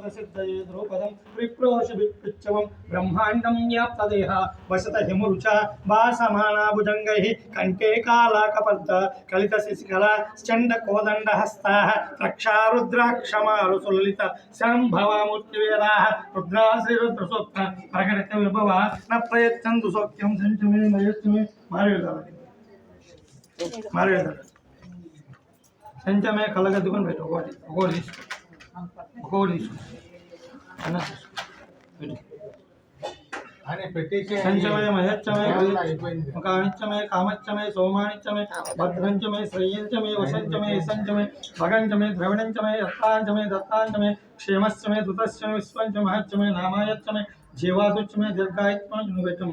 सिद्धये द्रौपदं विप्रोषभिप्पृच्छवं ब्रह्माण्डं व्याप्तदेह वसत हिमुरुचा वासमाना भुजङ्गैः कण्ठे कालाकपर्द कलितशिशिखला चण्डकोदण्डहस्ताः रक्षारुद्राक्षमारुसुललित शम्भवामूर्तिवेदाः रुद्राश्रीरुद्रसूक्त प्रकटितविभवा न प्रयच्छन्तु सौख्यं सञ्चमे नयच्छमे मारेदार संचमे कलगद्दुకొని పెట్టు ఒకటి संचमे महेच्छमे कामिच्छमे कामच्छमे सोमानिच्छमे भद्रंचमे श्रेयंचमे वसंचमे ईसंचमे भगंचमे द्रविणंचमे दत्तांचमे दत्तांचमे क्षेमश्चमे दुतश्चमे विश्वंचमे महच्छमे नामायच्छमे जीवादुच्छमे दीर्घायुत्वं बेटम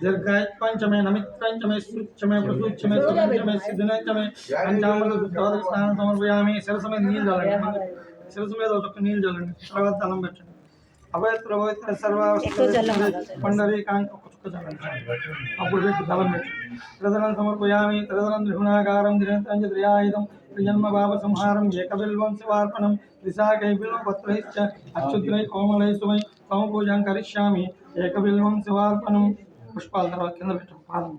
दीर्घायुत्वंचमे नमित्रंचमे सुच्छमे प्रसूच्छमे सुगंचमे सिद्धनंचमे पंचामृत दुग्धादि स्नानं समर्पयामि शिरसमे नील जलंడి शिरसमे ఒక నీళ్ళు జల్లండి తర్వాత దళం పెట్టండి అపవిత్ర పవిత్ర సర్వావస్థ పండరీకాంత ఒక చుక్క జల్లండి అప్పుడు పెట్టి దళం పెట్టండి త్రిదళం సమర్పయామి త్రిదళం త్రిగుణాకారం దినంతం త్రియాయుధం త్రిజన్మ భావ సంహారం ఏకబిల్వం శివార్పణం త్రిశాఖై బిల్వపత్రైశ్చ అచ్యుద్రై కోమలై సుమై తమ పూజాం కరిష్యామి ఏకబిల్వం శివార్పణం పుష్పాల తర్వాత కింద పెట్టండి పాదం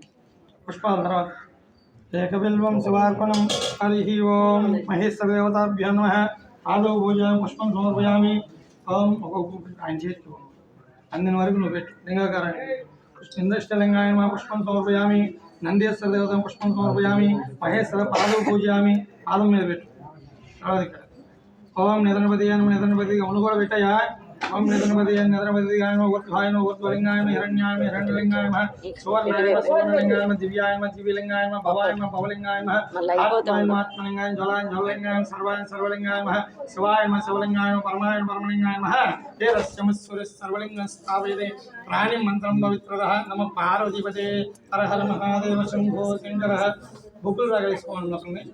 పుష్పాల తర్వాత ఏకబిల్వం శివార్పణం హరి ఓం మహేశ్వర దేవతాభ్యో నమః ఆదో పూజాం పుష్పం సమర్పయామి ఓం ఆయన చేతికి అందిన వరకు నువ్వు పెట్టు లింగాకారాన్ని ఇంద్రష్టలింగాయ మా పుష్పం సమర్పయామి నందీశ్వర దేవత పుష్పం సమర్పయామి మహేశ్వర పాదం పూజయామి పాదం మీద పెట్టు తర్వాత ఇక్కడ ఓం నిధనపతి నిధనపతి అవును కూడా పెట్టాయా ఓం నిధనపతి నిధనపతిగాయ ఊర్ధ్వాయ ఊర్ధ్వలింగాయ హిరణ్యాయ హిరణ్యలింగాయ సువర్ణాయ సువర్ణలింగాయ దివ్యాయ దివ్యలింగాయ భవాయ భవలింగాయ ఆత్మాయ ఆత్మలింగాయ జ్వలాయ జ్వలలింగాయ సర్వాయ సర్వలింగాయ శివాయ శివలింగాయ పరమాయ పరమలింగాయ తేరస్యమస్వర సర్వలింగ స్థాపయతే ప్రాణి మంత్రం పవిత్ర నమ పార్వతీపతే హర హర మహాదేవ శంభో శంకర బుక్కులు రాగేసుకోండి